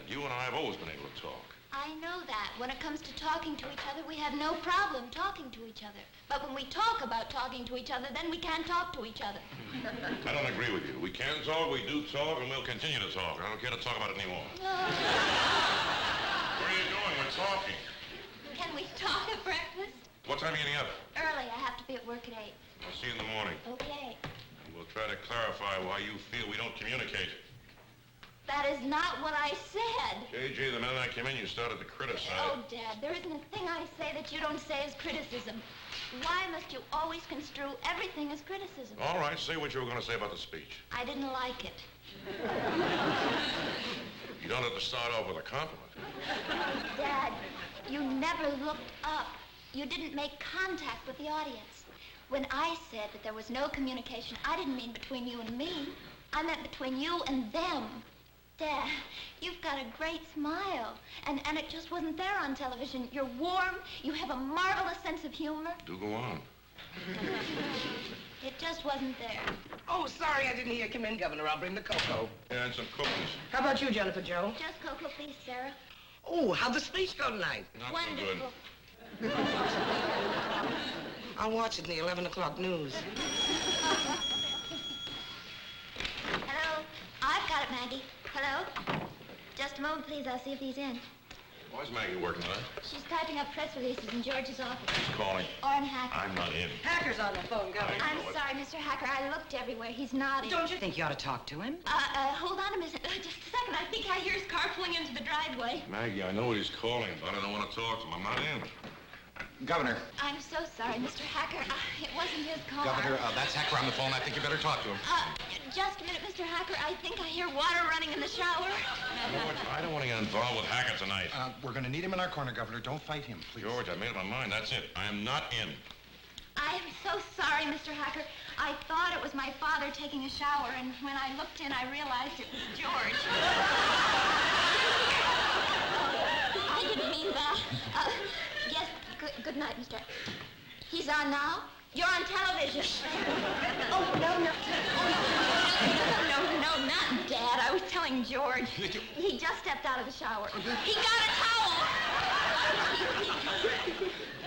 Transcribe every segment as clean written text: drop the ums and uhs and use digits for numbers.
You and I have always been able to talk. I know that. When it comes to talking to each other, we have no problem talking to each other. But when we talk about talking to each other, then we can't talk to each other. I don't agree with you. We can talk, we do talk, and we'll continue to talk. I don't care to talk about it anymore. No. Where are you going? We're talking. Can we talk at breakfast? What time are you getting up? Early. I have to be at work at 8. I'll see you in the morning. Okay. And we'll try to clarify why you feel we don't communicate. That is not what I said. JJ, the minute I came in, you started to criticize. Oh, Dad, there isn't a thing I say that you don't say as criticism. Why must you always construe everything as criticism? All right, say what you were going to say about the speech. I didn't like it. You don't have to start off with a compliment. Dad, you never looked up. You didn't make contact with the audience. When I said that there was no communication, I didn't mean between you and me. I meant between you and them. Dad, you've got a great smile, and it just wasn't there on television. You're warm, you have a marvelous sense of humor. Do go on. It just wasn't there. Oh, sorry I didn't hear you come in, Governor. I'll bring the cocoa. Yeah, and some cookies. How about you, Jennifer Jo? Just cocoa, please, Sarah. Oh, how'd the speech go tonight? Not Wonderful. so good. I'll watch it in the 11 o'clock news. Hello? I've got it, Maggie. Hello? Just a moment, please. I'll see if he's in. Why's Maggie working tonight? She's typing up press releases in George's office. Who's calling? Orrin Hacker. I'm not in. Hacker's on the phone, Governor. I I'm know it. sorry, Mr. Hacker. I looked everywhere. He's not in. Don't you think you ought to talk to him? Hold on a minute. Just a second. I think I hear his car pulling into the driveway. Maggie, I know what he's calling about. I don't want to talk to him. I'm not in. Governor. I'm so sorry, Mr. Hacker. It wasn't his car. Governor, that's Hacker on the phone. I think you better talk to him. Just a minute, Mr. Hacker. I think I hear water running in the shower. You know what? I don't want to get involved with Hacker tonight. We're going to need him in our corner, Governor. Don't fight him, please. George, I made up my mind. That's it. I am not in. I'm so sorry, Mr. Hacker. I thought it was my father taking a shower, and when I looked in, I realized it was George. I didn't mean that. Yes, good night, Mr. He's on now? You're on television. Oh, no. No, not Dad. I was telling George. He just stepped out of the shower. He got a towel.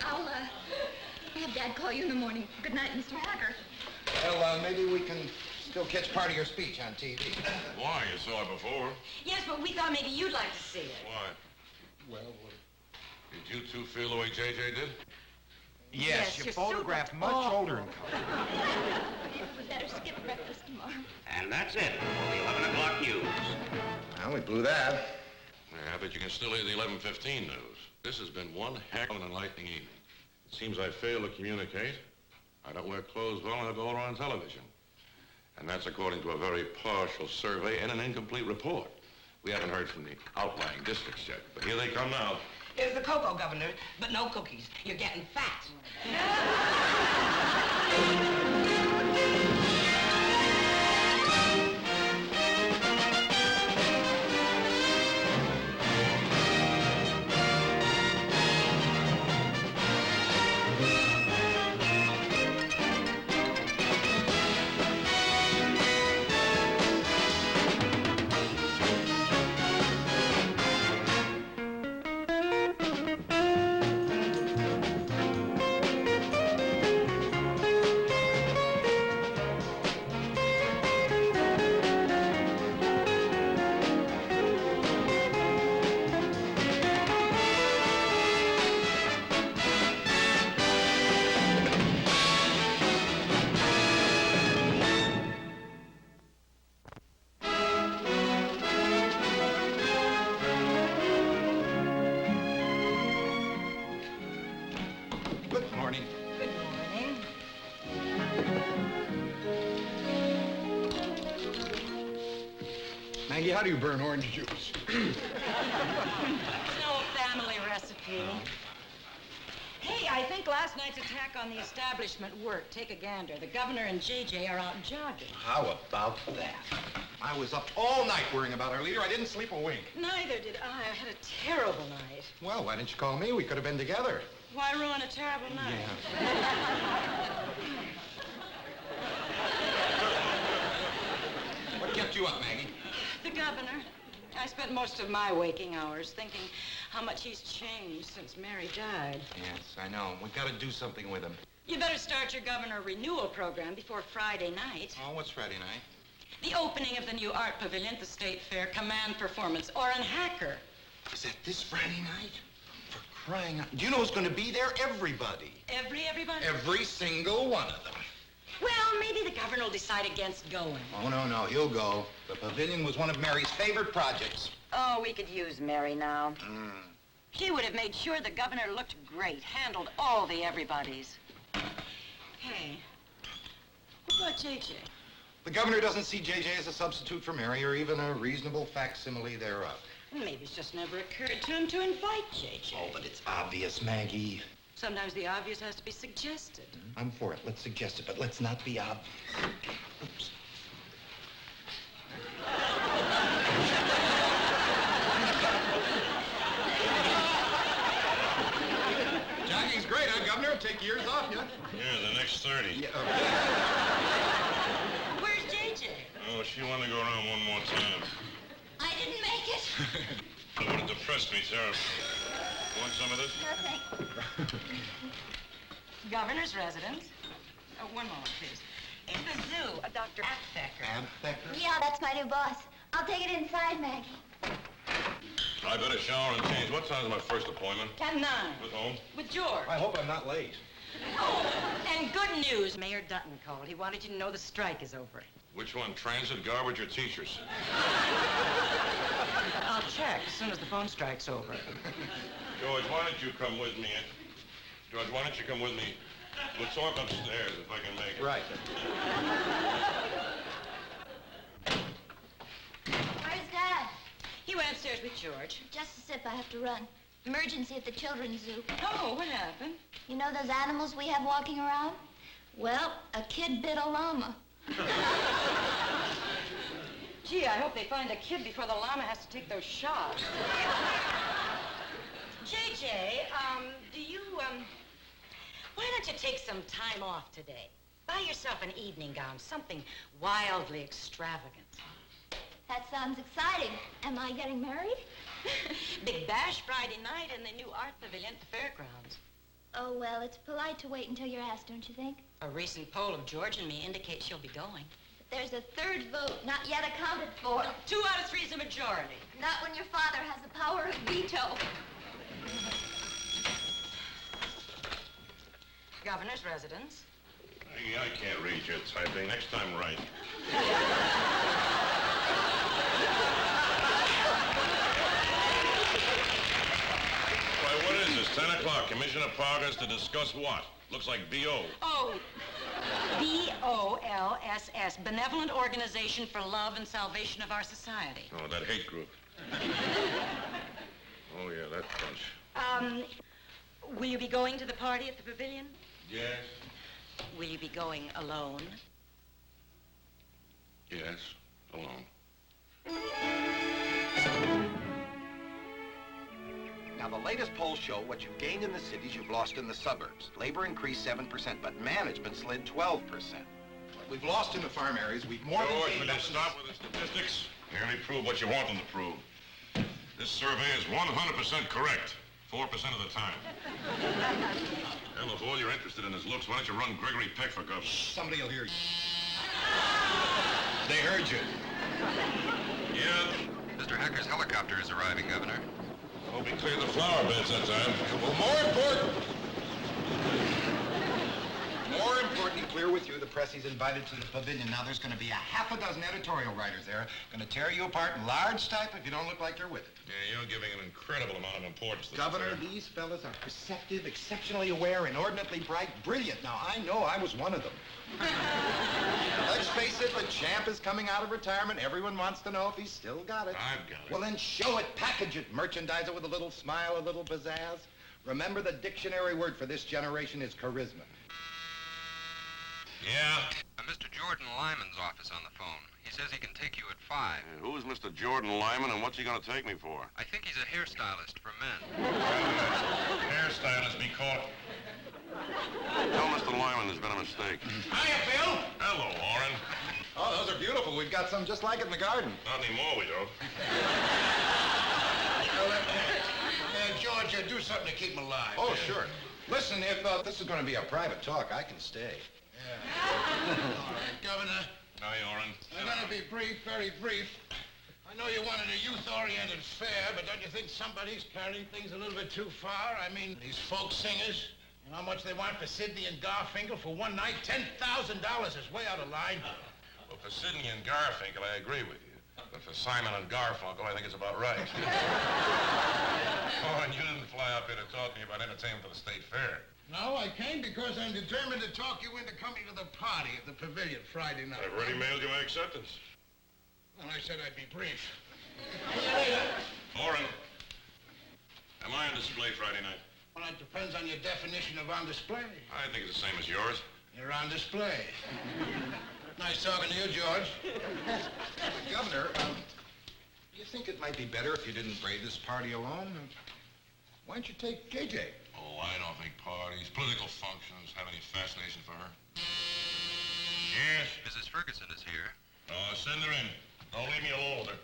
I'll have Dad call you in the morning. Good night, Mr. Hacker. Well, maybe we can still catch part of your speech on TV. Why? You saw it before. Yes, but we thought maybe you'd like to see it. Why? Well, Did you two feel the way JJ did? yes, you're you photographed super- much Oh. older in color. We better skip breakfast tomorrow. And that's it for the 11 o'clock news. Well, we blew that. Yeah, but you can still hear the 11:15 news. This has been one heck of an enlightening evening. It seems I failed to communicate. I don't wear clothes well enough to go on television. And that's according to a very partial survey and an incomplete report. We haven't heard from the outlying districts yet, but here they come now. Here's the cocoa, Governor, but no cookies. You're getting fat. Good morning. Good morning. Maggie, how do you burn orange juice? No family recipe. Hey, I think last night's attack on the establishment worked. Take a gander. The governor and JJ are out jogging. How about that? I was up all night worrying about our leader. I didn't sleep a wink. Neither did I. I had a terrible night. Well, why didn't you call me? We could have been together. Why ruin a terrible night? What kept you up, Maggie? The governor. I spent most of my waking hours thinking how much he's changed since Mary died. Yes, I know. We've got to do something with him. You better start your governor renewal program before Friday night. Oh, what's Friday night? The opening of the new art pavilion at the State Fair, command performance, or an hacker. Is that this Friday night? For crying out. Do you know who's going to be there? Everybody. Everybody? Every single one of them. Well, maybe the governor will decide against going. Oh, no, he'll go. The pavilion was one of Mary's favorite projects. Oh, we could use Mary now. She would have made sure the governor looked great, handled all the everybodies. Hey, what about JJ? The governor doesn't see JJ as a substitute for Mary or even a reasonable facsimile thereof. Maybe it's just never occurred to him to invite JJ. Oh, but it's obvious, Maggie. Sometimes the obvious has to be suggested. I'm for it. Let's suggest it, but let's not be obvious. Oops. Jogging's great, huh, Governor? Take years off, you. Yeah, the next 30. Yeah, Where's JJ? Oh, she wanted to go around one more time. I didn't make it. That would have depressed me terribly. Want some of this? No, thanks. Governor's residence. Oh, one moment, please. In the zoo, a Dr. Apthecker. Amthecker? Yeah, that's my new boss. I'll take it inside, Maggie. I better shower and change. What time's my first appointment? At 9. With whom? With George. I hope I'm not late. Oh, and good news. Mayor Dutton called. He wanted you to know the strike is over. Which one, transit, garbage, or teachers? I'll check as soon as the phone strike's over. George, why don't you come with me? George, why don't you come with me? We'll talk upstairs if I can make it. Right. Where's Dad? He went upstairs with George. Just a sip, I have to run. Emergency at the children's zoo. Oh, what happened? You know those animals we have walking around? Well, a kid bit a llama. Gee, I hope they find a kid before the llama has to take those shots. JJ, why don't you take some time off today? Buy yourself an evening gown, something wildly extravagant. That sounds exciting. Am I getting married? Big bash Friday night in the new art pavilion at the fairgrounds. Oh, well, it's polite to wait until you're asked, don't you think? A recent poll of George and me indicates she'll be going. But there's a third vote not yet accounted for. 2 out of 3 is a majority. Not when your father has the power of veto. Governor's residence. I can't read your typing. Next time, write. Why, what is this? 10 o'clock. Commissioner Parker's to discuss what? Looks like B.O. Oh, BOLSS, Benevolent Organization for Love and Salvation of Our Society. Oh, that hate group. Oh, yeah, that bunch. Will you be going to the party at the pavilion? Yes. Will you be going alone? Yes. Alone. Now, the latest polls show what you've gained in the cities, you've lost in the suburbs. Labor increased 7%, but management slid 12%. We've lost in the farm areas. We've more George, than will you stop with the statistics? You only prove what you want them to prove. This survey is 100% correct, 4% of the time. Hell, if all you're interested in is looks, why don't you run Gregory Peck for governor? Somebody will hear you. They heard you. Yeah? Mr. Hacker's helicopter is arriving, Governor. Hope he cleared the flower beds that time. Well, more important, clear with you, the press he's invited to the pavilion. Now, there's going to be a half a dozen editorial writers there, going to tear you apart in large type if you don't look like you're with it. Yeah, you're giving an incredible amount of importance to Governor, this affair. these fellas are perceptive, exceptionally aware, inordinately bright, brilliant. Now, I know I was one of them. Let's face it, the champ is coming out of retirement. Everyone wants to know if he's still got it. I've got it. Well, then show it, package it, merchandise it with a little smile, a little pizzazz. Remember, the dictionary word for this generation is charisma. Yeah? Mr. Jordan Lyman's office on the phone. He says he can take you at 5. Who is Mr. Jordan Lyman, and what's he going to take me for? I think he's a hairstylist for men. Hairstylist be caught. Tell Mr. Lyman there's been a mistake. Hiya, Bill. Hello, Warren. Oh, those are beautiful. We've got some just like it in the garden. Not anymore, we don't. George, do something to keep him alive. Oh, sure. Listen, if this is going to be a private talk, I can stay. All right, Governor. Hi, Oren. I'm going to be brief, very brief. I know you wanted a youth-oriented fair, but don't you think somebody's carrying things a little bit too far? I mean, these folk singers, you know how much they want for Sidney and Garfinkel for one night? $10,000 is way out of line. Well, for Sidney and Garfinkel, I agree with you. But for Simon and Garfunkel, I think it's about right. Oren, you didn't fly up here to talk to me about entertainment for the state fair. No, I came because I'm determined to talk you into coming to the party at the pavilion Friday night. I've already mailed you my acceptance. Well, I said I'd be brief. Oren, am I on display Friday night? Well, it depends on your definition of on display. I think it's the same as yours. You're on display. Nice talking to you, George. Governor, do you think it might be better if you didn't braid this party alone? Why don't you take JJ? Oh, I don't think parties, political functions have any fascination for her. Yes? Mrs. Ferguson is here. Oh, send her in. Don't leave me alone with her.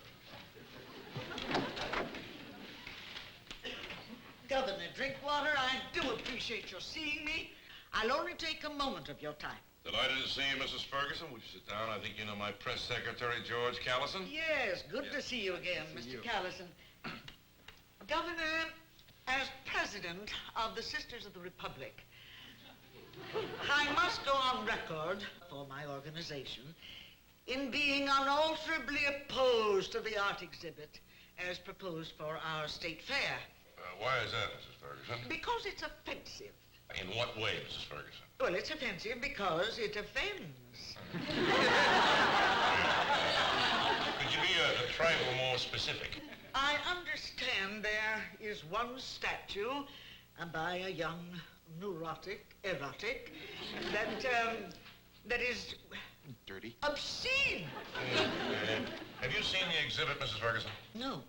Governor Drinkwater, I do appreciate your seeing me. I'll only take a moment of your time. Delighted to see you, Mrs. Ferguson. Will you sit down? I think you know my press secretary, George Callison. Yes, good to see you again, Mr. Callison. Governor, as president of the Sisters of the Republic, I must go on record for my organization in being unalterably opposed to the art exhibit as proposed for our state fair. Why is that, Mrs. Ferguson? Because it's offensive. In what way, Mrs. Ferguson? Well, it's offensive because it offends. Could you be a trifle more specific? I understand there is one statue by a young erotic, that is Dirty. obscene. Have you seen the exhibit, Mrs. Ferguson? No,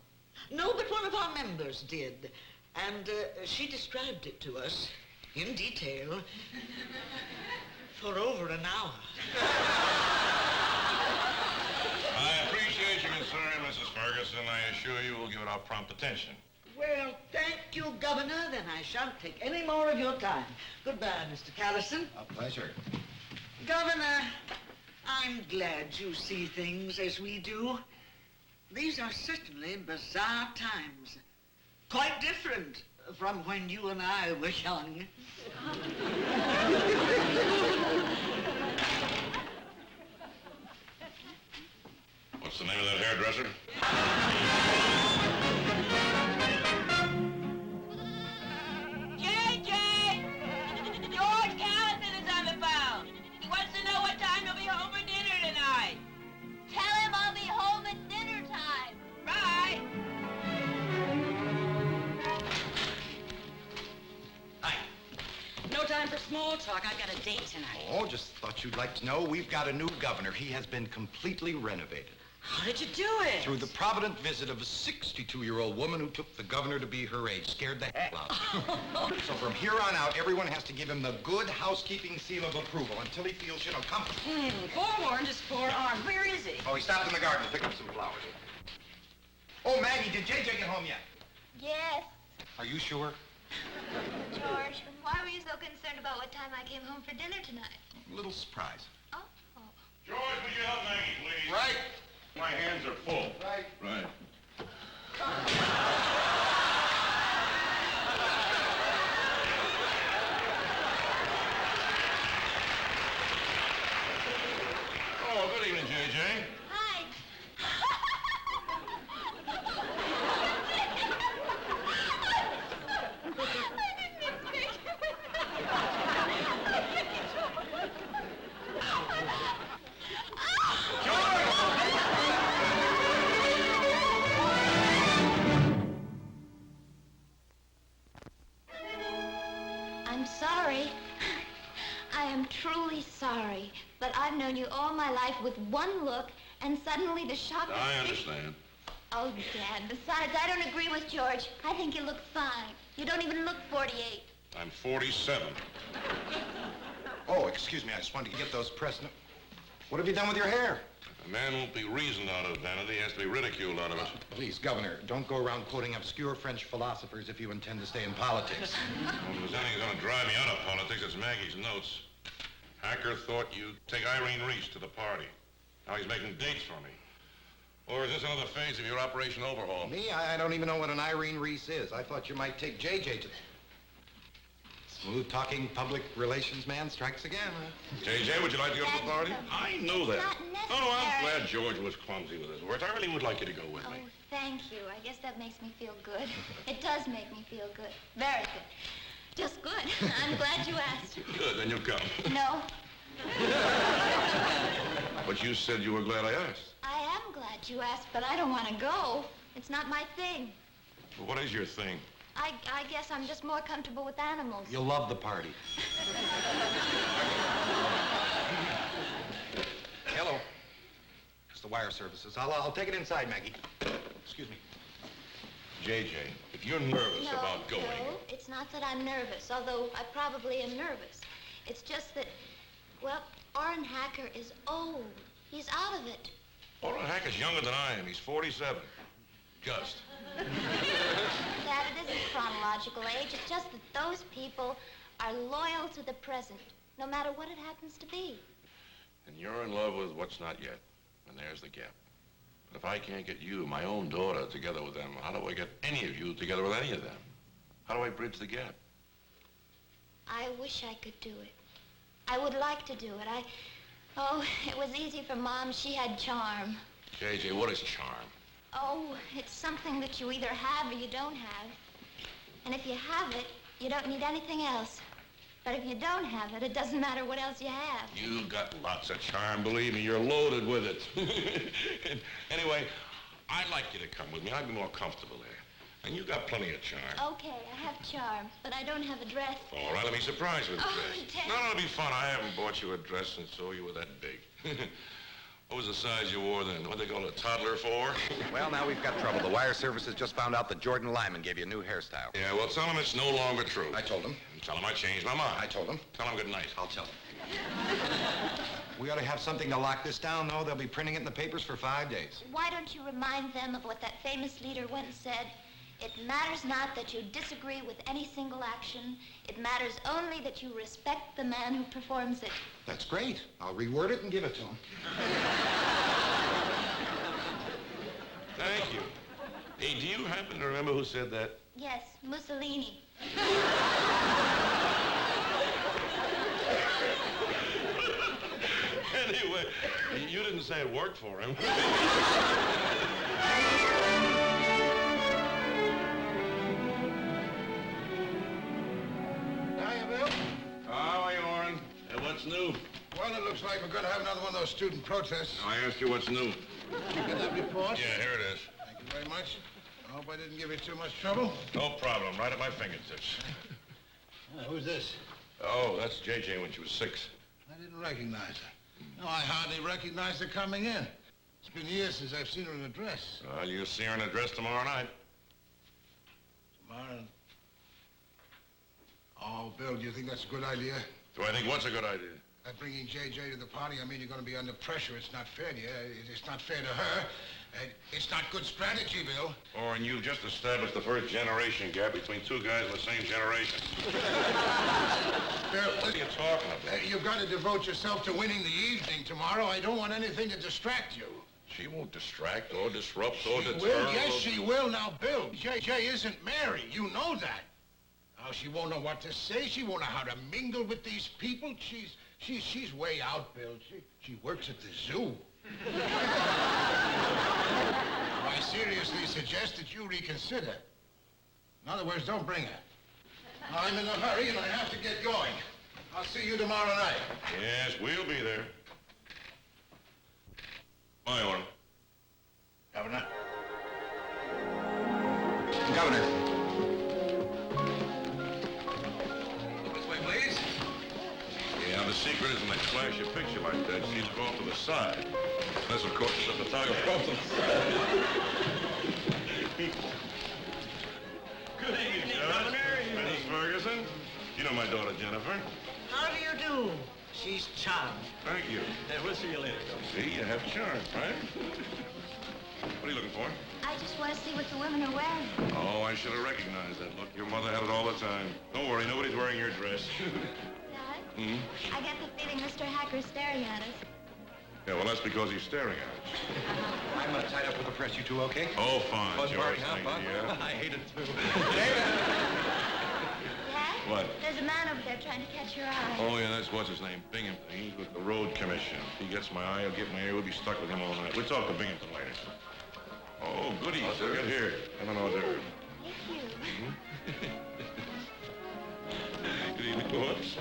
but one of our members did, and she described it to us in detail for over an hour. I appreciate your concern, Mrs. Ferguson. I assure you we'll give it our prompt attention. Well, thank you, Governor. Then I shan't take any more of your time. Goodbye, Mr. Callison. A pleasure. Governor, I'm glad you see things as we do. These are certainly bizarre times. Quite different from when you and I were young. What's the name of that hairdresser? JJ! George Callison is on the phone. He wants to know what time you'll be home for dinner tonight. Tell him I'll be home at dinner time. Right. Hi. No time for small talk. I've got a date tonight. Oh, just thought you'd like to know we've got a new governor. He has been completely renovated. How did you do it? Through the provident visit of a 62-year-old woman who took the governor to be her age. Scared the hell out of him. So from here on out, everyone has to give him the good housekeeping seal of approval until he feels, comfortable. Forewarned is forearmed. Where is he? Oh, he stopped in the garden to pick up some flowers. Oh, Maggie, did JJ get home yet? Yes, Are you sure? George. Why were you so concerned about what time I came home for dinner tonight? A little surprise. Oh. George, would you help Maggie, please? Right. My hands are full. Right. Right. Oh, good evening, JJ. Hi. I'm sorry. I am truly sorry. But I've known you all my life with one look, and suddenly the shock of I seeing- understand. Oh, Dad, besides, I don't agree with George. I think you look fine. You don't even look 48. I'm 47. Oh, excuse me. I just wanted to get those pressed. What have you done with your hair? A man won't be reasoned out of vanity. He has to be ridiculed out of it. Please, Governor, don't go around quoting obscure French philosophers if you intend to stay in politics. Well, if there's anything going to drive me out of politics, it's Maggie's notes. Hacker thought you'd take Irene Reese to the party. Now he's making dates for me. Or is this another phase of your Operation Overhaul? Me? I don't even know what an Irene Reese is. I thought you might take JJ to... Smooth-talking public relations man strikes again, huh? JJ, would you like to go to the party? I know that. Not Oh, I'm necessary. glad George was clumsy with his words. I really would like you to go with Oh, me. thank you. I guess that makes me feel good. It does make me feel good. Very good. Just good. I'm glad you asked. Good, then you come. No, But you said you were glad I asked. I am glad you asked, but I don't want to go. It's not my thing. Well, what is your thing? I guess I'm just more comfortable with animals. You'll love the party. Hello. It's the wire services. I'll take it inside, Maggie. Excuse me. JJ, if you're nervous No, about going... no, it's not that I'm nervous, although I probably am nervous. It's just that, well, Orrin Hacker is old. He's out of it. Orrin Hacker's younger than I am. He's 47. Just. That it isn't chronological age. It's just that those people are loyal to the present, no matter what it happens to be. And you're in love with what's not yet. And there's the gap. But if I can't get you, my own daughter, together with them, how do I get any of you together with any of them? How do I bridge the gap? I wish I could do it. I would like to do it. Oh, it was easy for Mom. She had charm. JJ, what is charm? Oh, it's something that you either have or you don't have. And if you have it, you don't need anything else. But if you don't have it, it doesn't matter what else you have. You got lots of charm, believe me. You're loaded with it. Anyway, I'd like you to come with me. I'd be more comfortable there. And you got plenty of charm. Okay, I have charm, but I don't have a dress. All right, let me surprise you with a Oh, dress. Ted. No, it'll be fun. I haven't bought you a dress since you were that big. What was the size you wore then? What they call a toddler for? Well, now we've got trouble. The wire services just found out that Jordan Lyman gave you a new hairstyle. Yeah, well, tell him it's no longer true. I told him. Tell him I changed my mind. I told him. Tell him good night. I'll tell him. We ought to have something to lock this down, though. They'll be printing it in the papers for 5 days. Why don't you remind them of what that famous leader once said? It matters not that you disagree with any single action. It matters only that you respect the man who performs it. That's great. I'll reword it and give it to him. Thank you. Hey, do you happen to remember who said that? Yes, Mussolini. Anyway, you didn't say it worked for him. Hiya, Bill. How are you, Orrin? What's new? Well, it looks like we're going to have another one of those student protests. I asked you what's new. You get that report? Yeah, here it is. Thank you very much. I hope I didn't give you too much trouble. No problem. Right at my fingertips. Who's this? Oh, that's JJ when she was 6. I didn't recognize her. No, I hardly recognized her coming in. It's been years since I've seen her in a dress. Well, you'll see her in a dress tomorrow night. Tomorrow. Oh, Bill, do you think that's a good idea? Do I think what's a good idea? By bringing JJ to the party, I mean you're going to be under pressure. It's not fair to you. It's not fair to her. It's not good strategy, Bill. Orrin, you've just established the first generation gap between two guys of the same generation. Bill, What are you talking about? you've got to devote yourself to winning the evening tomorrow. I don't want anything to distract you. She won't distract or disrupt or She deter. will. Yes, she will. Now, Bill, JJ isn't Mary. You know that. Now, she won't know what to say. She won't know how to mingle with these people. She's way out, Bill. She works at the zoo. I seriously suggest that you reconsider. In other words, don't bring her. I'm in a hurry and I have to get going. I'll see you tomorrow night. Yes, we'll be there. Bye, Orrin. Governor. Governor. This way, please. Yeah, the secret isn't to flash a picture like that. She's off to the side. Unless, of course, it's a photographer off to the side. Good evening, Governor. Miss Ferguson. You know my daughter, Jennifer. How do you do, She's charmed. Thank you. We'll see you later. See, you have charm, right? What are you looking for? I just want to see what the women are wearing. Oh, I should have recognized that look. Your mother had it all the time. Don't worry, nobody's wearing your dress. Dad, Hmm? I get the feeling Mr. Hacker's staring at us. Yeah, well, that's because he's staring at us. I'm tied up with the press. You two okay? Oh, fine. Fun George, party, huh? thank Fun? you, yeah. I hate it too. Dad? What? There's a man over there trying to catch your eye. Oh, yeah, that's what's his name, Binghamton. He's with the road commission. If he gets my eye, he'll get my ear. We'll be stuck with him all night. We'll talk to Binghamton later. Oh, goody. Get here. Have an hors d'oeuvre. Thank you. Good evening, boys.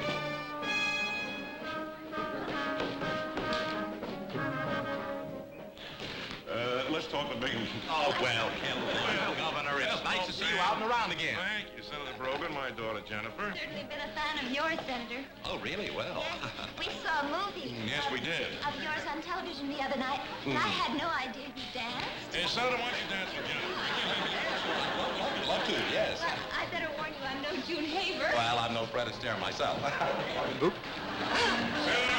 Let's talk to Binghamton. Oh, well, hello, Governor. It's nice to see you out and around again. Thank you, Senator Brogan, my daughter Jennifer. Certainly been a fan of yours, Senator. Oh, really? Well. Yes, we saw a movie. Yes, we did. Of yours on television the other night, and I had no idea you danced. Hey, Senator, why don't you dance with Jennifer? Love to, yes. Well, I better warn you, I'm no June Haver. Well, I'm no Fred Astaire myself. Senator,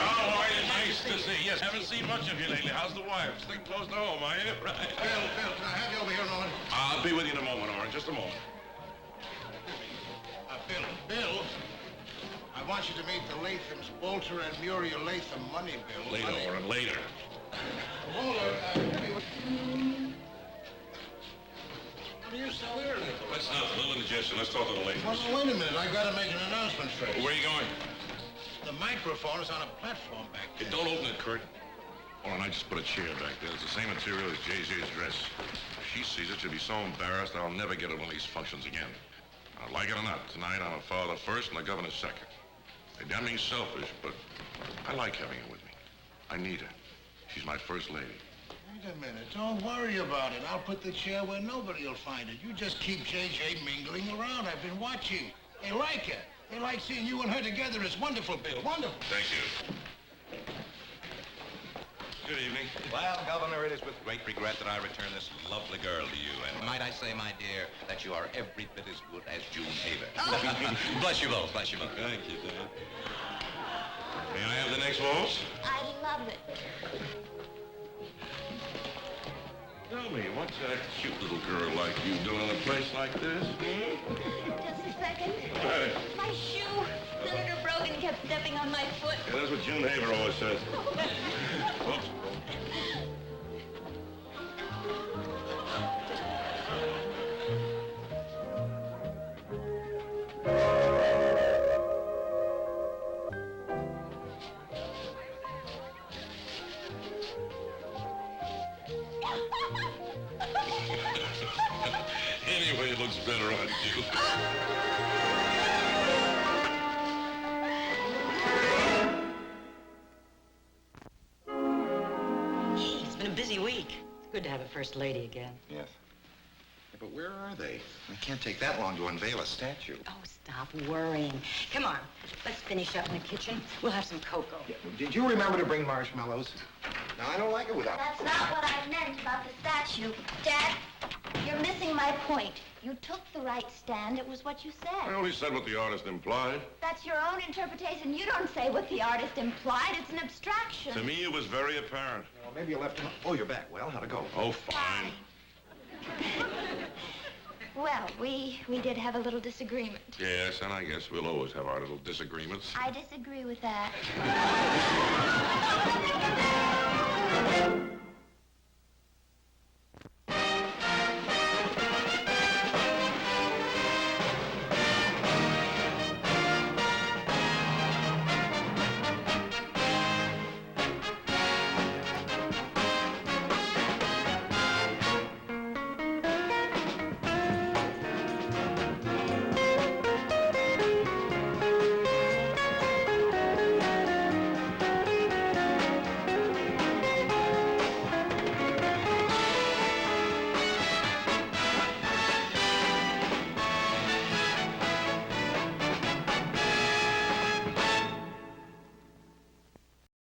how are you? Nice to see you. Yes, haven't seen much of you lately. How's the wife? Staying close to home, are you? Right. Bill, can I have you over here a moment? I'll be with you in a moment, Orange. Just a moment. Bill, I want you to meet the Lathams, Walter and Muriel Latham, money bill. Later, Orange, later. Walter, what are you so early? Let's not a little indigestion. Let's talk to the ladies. Well, wait a minute. I gotta make an announcement first. Where are you going? The microphone is on a platform back Hey, there. don't open it, Kurt. Hold on, I just put a chair back there. It's the same material as Jay-Z's dress. If she sees it, she'll be so embarrassed I'll never get at one of these functions again. Now, like it or not, tonight I'm a father first and a governor second. Maybe I'm being selfish, but I like having her with me. I need her. She's my first lady. Wait a minute. Don't worry about it. I'll put the chair where nobody will find it. You just keep JJ mingling around. I've been watching. They like it. They like seeing you and her together. It's wonderful, Bill. Wonderful. Thank you. Good evening. Well, Governor, it is with great regret that I return this lovely girl to you. And might I say, my dear, that you are every bit as good as June Haver. Bless you both. Bless you both. Thank you, Dan. May I have the next waltz? I love it. Tell me, what's that cute little girl like you doing in a place like this? Just a second. Hey. My shoe. Senator Brogan kept stepping on my foot. Yeah, that's what June Haver always says. Oops. Anyway, it looks better on you. It's been a busy week. It's good to have a first lady again. Yes. Yeah, but where are they? It can't take that long to unveil a statue. Oh, stop worrying. Come on, let's finish up in the kitchen. We'll have some cocoa. Yeah, did you remember to bring marshmallows? No, I don't like it without. That's not what I meant about the statue. Dad, you're missing my point. You took the right stand. It was what you I said. only said what the artist implied. That's your own interpretation. You don't say what the artist implied. It's an abstraction. To me, it was very apparent. Well, maybe you left him. Oh, you're back. Well, how'd it go? Oh, fine. Well, we did have a little disagreement. Yes, and I guess we'll always have our little disagreements. I disagree with that.